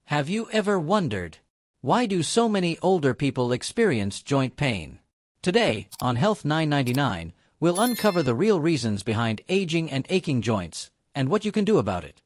Have you ever wondered, why do so many older people experience joint pain? Today, on Health 999, we'll uncover the real reasons behind aging and aching joints, and what you can do about it.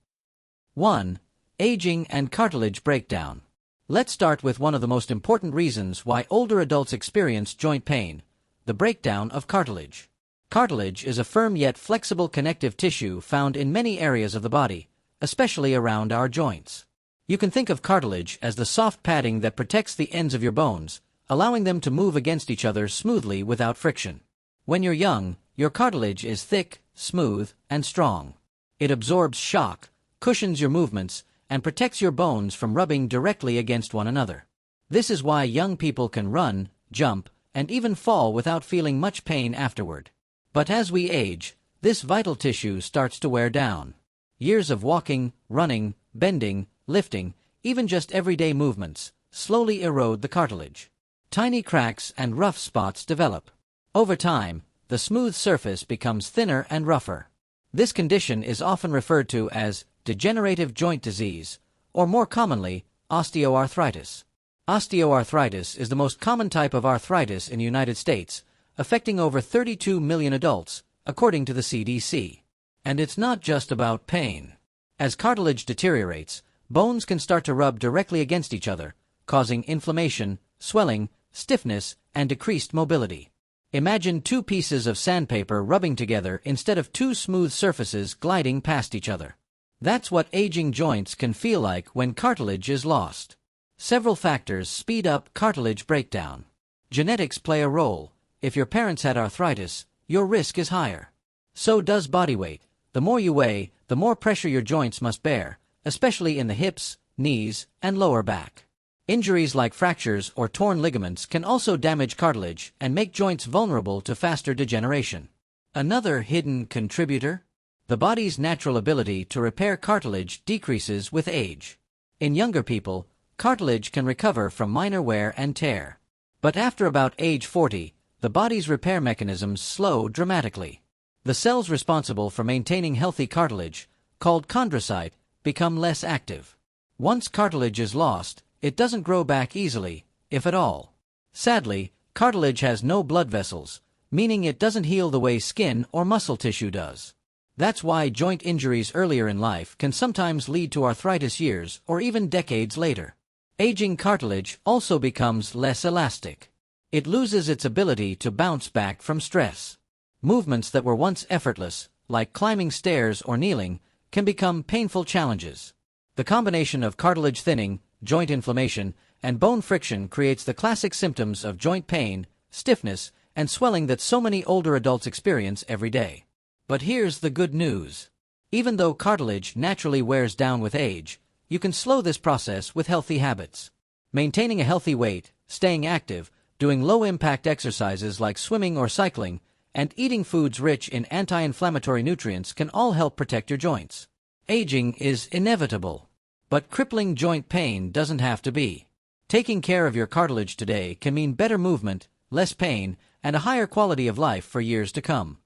1. Aging and cartilage breakdown. Let's start with one of the most important reasons why older adults experience joint pain, the breakdown of cartilage. Cartilage is a firm yet flexible connective tissue found in many areas of the body, especially around our joints. You can think of cartilage as the soft padding that protects the ends of your bones, allowing them to move against each other smoothly without friction. When you're young, your cartilage is thick, smooth, and strong. It absorbs shock, cushions your movements, and protects your bones from rubbing directly against one another. This is why young people can run, jump, and even fall without feeling much pain afterward. But as we age, this vital tissue starts to wear down. Years of walking, running, bending, lifting, even just everyday movements, slowly erode the cartilage. Tiny cracks and rough spots develop. Over time, the smooth surface becomes thinner and rougher. This condition is often referred to as degenerative joint disease, or more commonly, osteoarthritis. Osteoarthritis is the most common type of arthritis in the United States, affecting over 32 million adults, according to the CDC. And it's not just about pain. As cartilage deteriorates, bones can start to rub directly against each other, causing inflammation, swelling, stiffness, and decreased mobility. Imagine two pieces of sandpaper rubbing together instead of two smooth surfaces gliding past each other. That's what aging joints can feel like when cartilage is lost. Several factors speed up cartilage breakdown. Genetics play a role. If your parents had arthritis, your risk is higher. So does body weight. The more you weigh, the more pressure your joints must bear, especially in the hips, knees, and lower back. Injuries like fractures or torn ligaments can also damage cartilage and make joints vulnerable to faster degeneration. Another hidden contributor? The body's natural ability to repair cartilage decreases with age. In younger people, cartilage can recover from minor wear and tear. But after about age 40, the body's repair mechanisms slow dramatically. The cells responsible for maintaining healthy cartilage, called chondrocyte, become less active. Once cartilage is lost, it doesn't grow back easily, if at all. Sadly, cartilage has no blood vessels, meaning it doesn't heal the way skin or muscle tissue does. That's why joint injuries earlier in life can sometimes lead to arthritis years or even decades later. Aging cartilage also becomes less elastic. It loses its ability to bounce back from stress. Movements that were once effortless, like climbing stairs or kneeling, can become painful challenges. The combination of cartilage thinning, joint inflammation, and bone friction creates the classic symptoms of joint pain, stiffness, and swelling that so many older adults experience every day. But here's the good news. Even though cartilage naturally wears down with age, you can slow this process with healthy habits. Maintaining a healthy weight, staying active, doing low-impact exercises like swimming or cycling, and eating foods rich in anti-inflammatory nutrients can all help protect your joints. Aging is inevitable, but crippling joint pain doesn't have to be. Taking care of your cartilage today can mean better movement, less pain, and a higher quality of life for years to come.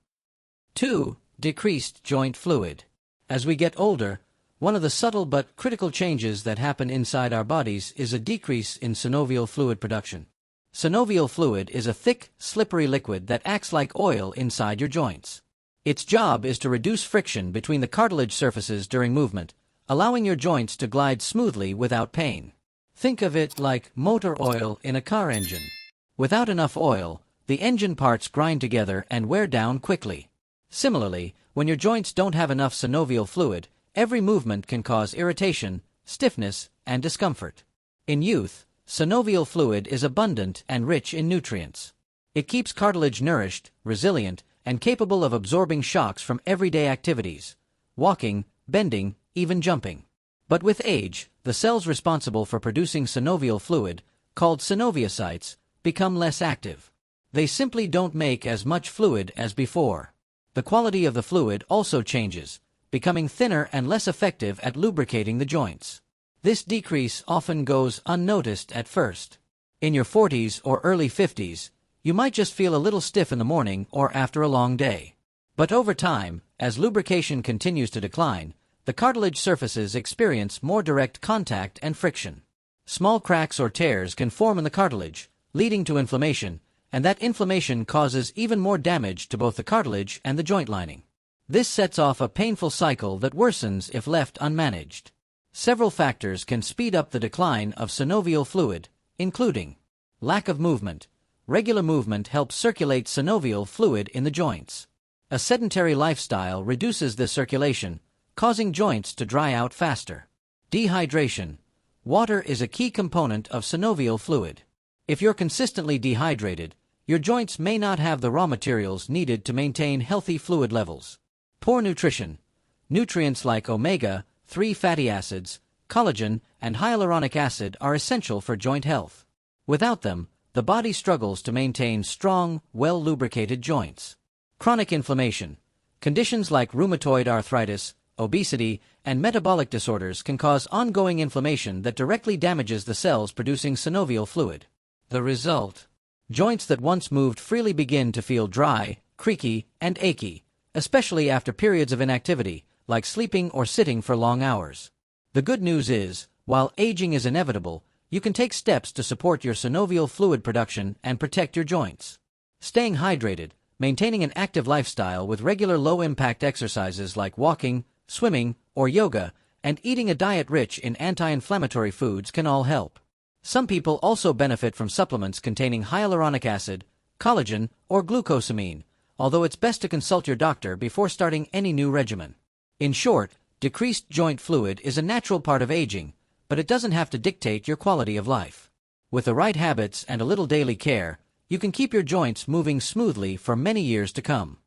2. Decreased joint fluid. As we get older, one of the subtle but critical changes that happen inside our bodies is a decrease in synovial fluid production. Synovial fluid is a thick, slippery liquid that acts like oil inside your joints. Its job is to reduce friction between the cartilage surfaces during movement, allowing your joints to glide smoothly without pain. Think of it like motor oil in a car engine. Without enough oil, the engine parts grind together and wear down quickly. Similarly, when your joints don't have enough synovial fluid, every movement can cause irritation, stiffness, and discomfort. In youth, synovial fluid is abundant and rich in nutrients. It keeps cartilage nourished, resilient, and capable of absorbing shocks from everyday activities, walking, bending, even jumping. But with age, the cells responsible for producing synovial fluid, called synoviocytes, become less active. They simply don't make as much fluid as before. The quality of the fluid also changes, becoming thinner and less effective at lubricating the joints. This decrease often goes unnoticed at first. In your 40s or early 50s, you might just feel a little stiff in the morning or after a long day. But over time, as lubrication continues to decline, The cartilage surfaces experience more direct contact and friction. Small cracks or tears can form in the cartilage, leading to inflammation, and that inflammation causes even more damage to both the cartilage and the joint lining. This sets off a painful cycle that worsens if left unmanaged. Several factors can speed up the decline of synovial fluid, including lack of movement. Regular movement helps circulate synovial fluid in the joints. A sedentary lifestyle reduces this circulation, causing joints to dry out faster. Dehydration. Water is a key component of synovial fluid. If you're consistently dehydrated, your joints may not have the raw materials needed to maintain healthy fluid levels. Poor nutrition. Nutrients like omega-3 fatty acids, collagen, and hyaluronic acid are essential for joint health. Without them, the body struggles to maintain strong, well-lubricated joints. Chronic inflammation. Conditions like rheumatoid arthritis, obesity, and metabolic disorders can cause ongoing inflammation that directly damages the cells producing synovial fluid. The result: joints that once moved freely begin to feel dry, creaky, and achy, especially after periods of inactivity, like sleeping or sitting for long hours. The good news is, while aging is inevitable, you can take steps to support your synovial fluid production and protect your joints. Staying hydrated, maintaining an active lifestyle with regular low-impact exercises like walking, swimming, or yoga, and eating a diet rich in anti-inflammatory foods can all help. Some people also benefit from supplements containing hyaluronic acid, collagen, or glucosamine, although it's best to consult your doctor before starting any new regimen. In short, decreased joint fluid is a natural part of aging, but it doesn't have to dictate your quality of life. With the right habits and a little daily care, you can keep your joints moving smoothly for many years to come.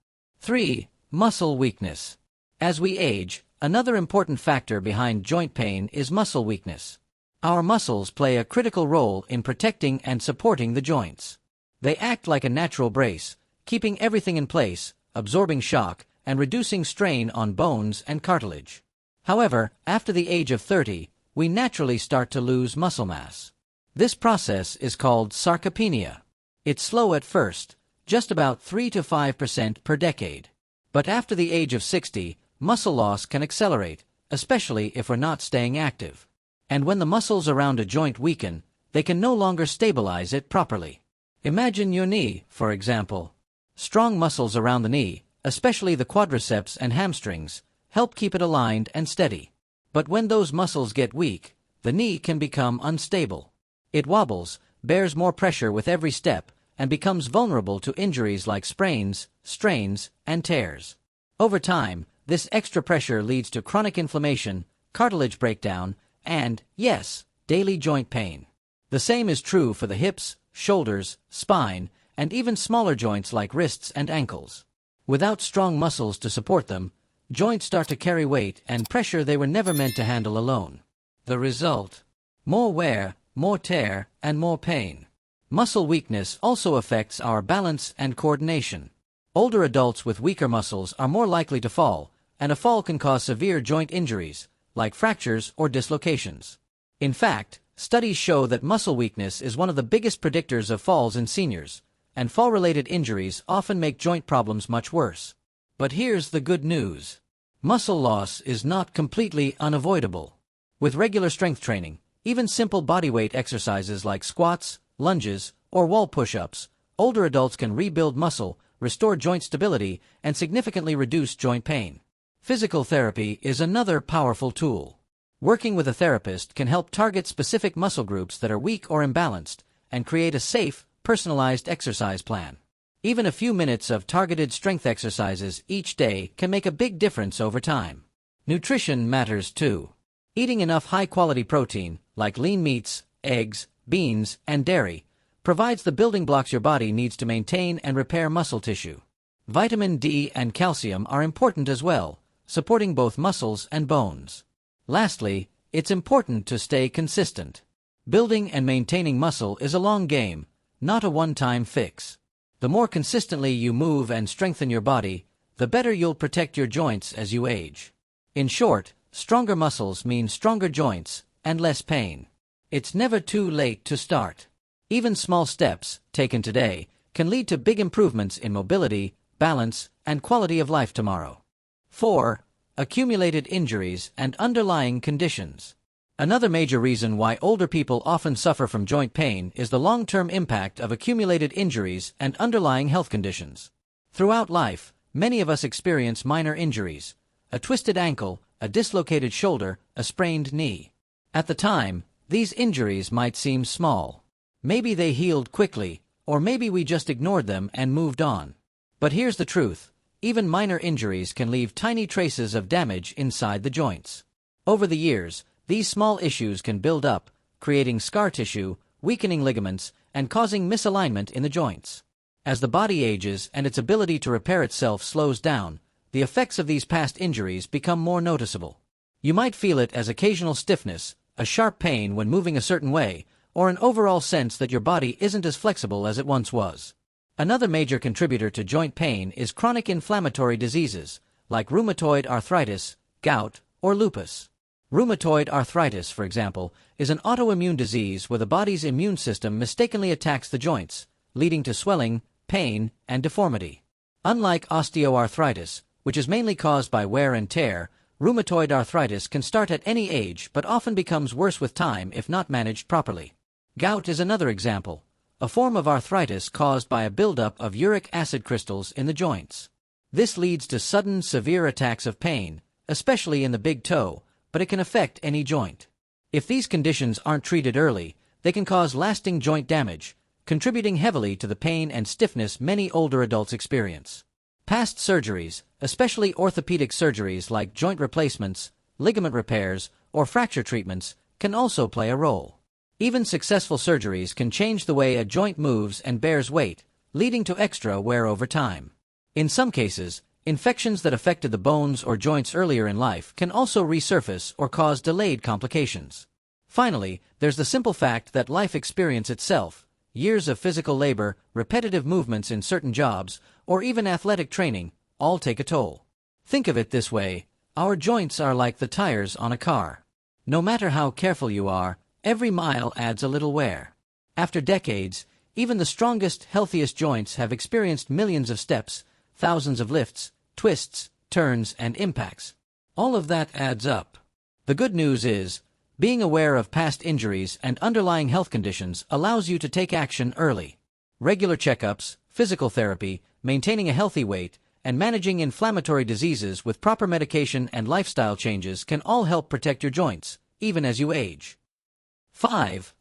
3. Muscle weakness. As we age, another important factor behind joint pain is muscle weakness. Our muscles play a critical role in protecting and supporting the joints. They act like a natural brace, keeping everything in place, absorbing shock, and reducing strain on bones and cartilage. However, after the age of 30, we naturally start to lose muscle mass. This process is called sarcopenia. It's slow at first, just about 3 to 5% per decade. But after the age of 60, muscle loss can accelerate, especially if we're not staying active. And when the muscles around a joint weaken, they can no longer stabilize it properly. Imagine your knee, for example. Strong muscles around the knee, especially the quadriceps and hamstrings, help keep it aligned and steady. But when those muscles get weak, the knee can become unstable. It wobbles, bears more pressure with every step, and becomes vulnerable to injuries like sprains, strains, and tears. Over time, this extra pressure leads to chronic inflammation, cartilage breakdown, and, yes, daily joint pain. The same is true for the hips, shoulders, spine, and even smaller joints like wrists and ankles. Without strong muscles to support them, joints start to carry weight and pressure they were never meant to handle alone. The result: more wear, more tear, and more pain. Muscle weakness also affects our balance and coordination. Older adults with weaker muscles are more likely to fall, and a fall can cause severe joint injuries, like fractures or dislocations. In fact, studies show that muscle weakness is one of the biggest predictors of falls in seniors, and fall-related injuries often make joint problems much worse. But here's the good news. Muscle loss is not completely unavoidable. With regular strength training, even simple bodyweight exercises like squats, lunges, or wall push-ups, older adults can rebuild muscle, restore joint stability, and significantly reduce joint pain. Physical therapy is another powerful tool. Working with a therapist can help target specific muscle groups that are weak or imbalanced and create a safe, personalized exercise plan. Even a few minutes of targeted strength exercises each day can make a big difference over time. Nutrition matters too. Eating enough high-quality protein, like lean meats, eggs, beans, and dairy, provides the building blocks your body needs to maintain and repair muscle tissue. Vitamin D and calcium are important as well, supporting both muscles and bones. Lastly, it's important to stay consistent. Building and maintaining muscle is a long game, not a one-time fix. The more consistently you move and strengthen your body, the better you'll protect your joints as you age. In short, stronger muscles mean stronger joints and less pain. It's never too late to start. Even small steps, taken today, can lead to big improvements in mobility, balance, and quality of life tomorrow. 4. accumulated injuries, and underlying conditions. Another major reason why older people often suffer from joint pain is the long-term impact of accumulated injuries and underlying health conditions. Throughout life, many of us experience minor injuries: a twisted ankle, a dislocated shoulder, a sprained knee. At the time, these injuries might seem small. Maybe they healed quickly, or maybe we just ignored them and moved on. But here's the truth: even minor injuries can leave tiny traces of damage inside the joints. Over the years, these small issues can build up, creating scar tissue, weakening ligaments, and causing misalignment in the joints. As the body ages and its ability to repair itself slows down, the effects of these past injuries become more noticeable. You might feel it as occasional stiffness, a sharp pain when moving a certain way, or an overall sense that your body isn't as flexible as it once was. Another major contributor to joint pain is chronic inflammatory diseases, like rheumatoid arthritis, gout, or lupus. Rheumatoid arthritis, for example, is an autoimmune disease where the body's immune system mistakenly attacks the joints, leading to swelling, pain, and deformity. Unlike osteoarthritis, which is mainly caused by wear and tear, rheumatoid arthritis can start at any age but often becomes worse with time if not managed properly. Gout is another example, a form of arthritis caused by a buildup of uric acid crystals in the joints. This leads to sudden, severe attacks of pain, especially in the big toe, but it can affect any joint. If these conditions aren't treated early, they can cause lasting joint damage, contributing heavily to the pain and stiffness many older adults experience. Past surgeries, especially orthopedic surgeries like joint replacements, ligament repairs, or fracture treatments, can also play a role. Even successful surgeries can change the way a joint moves and bears weight, leading to extra wear over time. In some cases, infections that affected the bones or joints earlier in life can also resurface or cause delayed complications. Finally, there's the simple fact that life experience itself, years of physical labor, repetitive movements in certain jobs, or even athletic training, all take a toll. Think of it this way: our joints are like the tires on a car. No matter how careful you are, every mile adds a little wear. After decades, even the strongest, healthiest joints have experienced millions of steps, thousands of lifts, twists, turns, and impacts. All of that adds up. The good news is, being aware of past injuries and underlying health conditions allows you to take action early. Regular checkups, physical therapy, maintaining a healthy weight, and managing inflammatory diseases with proper medication and lifestyle changes can all help protect your joints, even as you age. 5.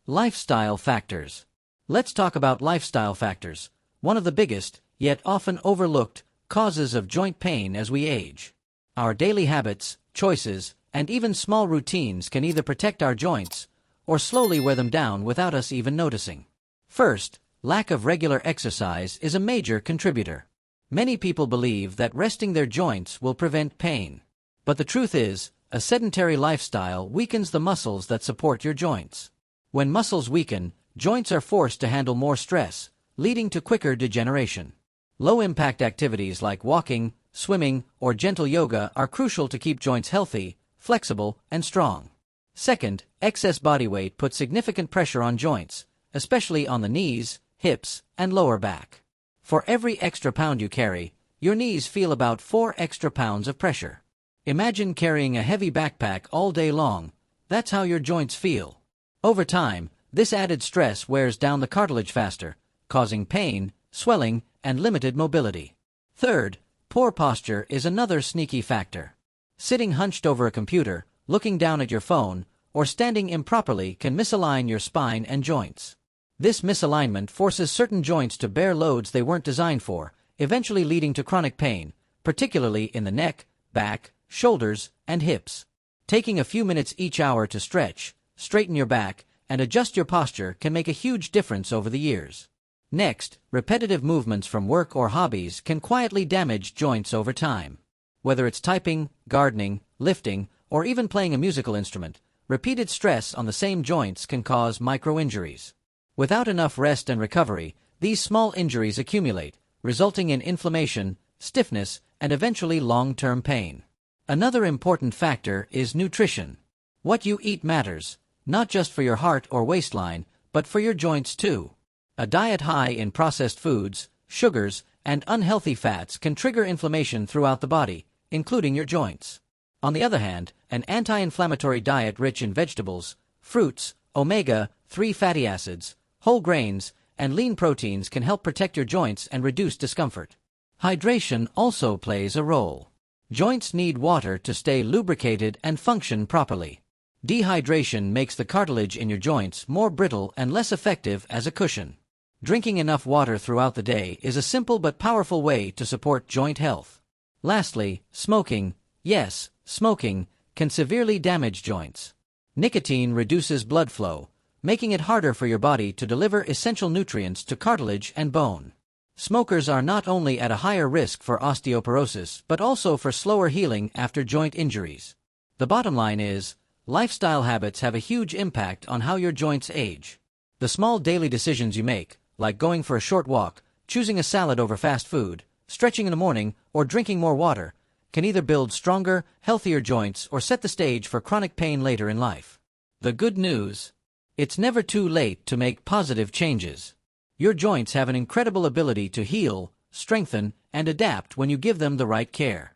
Lifestyle factors. Let's talk about lifestyle factors, one of the biggest, yet often overlooked, causes of joint pain as we age. Our daily habits, choices, and even small routines can either protect our joints or slowly wear them down without us even noticing. First, lack of regular exercise is a major contributor. Many people believe that resting their joints will prevent pain. But the truth is, a sedentary lifestyle weakens the muscles that support your joints. When muscles weaken, joints are forced to handle more stress, leading to quicker degeneration. Low-impact activities like walking, swimming, or gentle yoga are crucial to keep joints healthy, flexible, and strong. Second, excess body weight puts significant pressure on joints, especially on the knees, hips, and lower back. For every extra pound you carry, your knees feel about 4 extra pounds of pressure. Imagine carrying a heavy backpack all day long. That's how your joints feel. Over time, this added stress wears down the cartilage faster, causing pain, swelling, and limited mobility. Third, poor posture is another sneaky factor. Sitting hunched over a computer, looking down at your phone, or standing improperly can misalign your spine and joints. This misalignment forces certain joints to bear loads they weren't designed for, eventually leading to chronic pain, particularly in the neck, back, shoulders, and hips. Taking a few minutes each hour to stretch, straighten your back, and adjust your posture can make a huge difference over the years. Next, repetitive movements from work or hobbies can quietly damage joints over time. Whether it's typing, gardening, lifting, or even playing a musical instrument, repeated stress on the same joints can cause micro-injuries. Without enough rest and recovery, these small injuries accumulate, resulting in inflammation, stiffness, and eventually long-term pain. Another important factor is nutrition. What you eat matters, not just for your heart or waistline, but for your joints too. A diet high in processed foods, sugars, and unhealthy fats can trigger inflammation throughout the body, including your joints. On the other hand, an anti-inflammatory diet rich in vegetables, fruits, omega-3 fatty acids, whole grains, and lean proteins can help protect your joints and reduce discomfort. Hydration also plays a role. Joints need water to stay lubricated and function properly. Dehydration makes the cartilage in your joints more brittle and less effective as a cushion. Drinking enough water throughout the day is a simple but powerful way to support joint health. Lastly, smoking. Yes, smoking can severely damage joints. Nicotine reduces blood flow, making it harder for your body to deliver essential nutrients to cartilage and bone. Smokers are not only at a higher risk for osteoporosis but also for slower healing after joint injuries. The bottom line is, lifestyle habits have a huge impact on how your joints age. The small daily decisions you make, like going for a short walk, choosing a salad over fast food, stretching in the morning, or drinking more water, can either build stronger, healthier joints or set the stage for chronic pain later in life. The good news? It's never too late to make positive changes. Your joints have an incredible ability to heal, strengthen, and adapt when you give them the right care.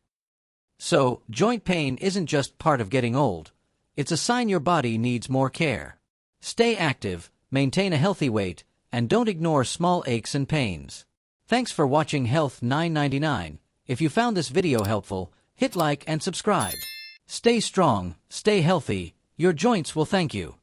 So, joint pain isn't just part of getting old. It's a sign your body needs more care. Stay active, maintain a healthy weight, and don't ignore small aches and pains. Thanks for watching Health 999. If you found this video helpful, hit like and subscribe. Stay strong, stay healthy, your joints will thank you.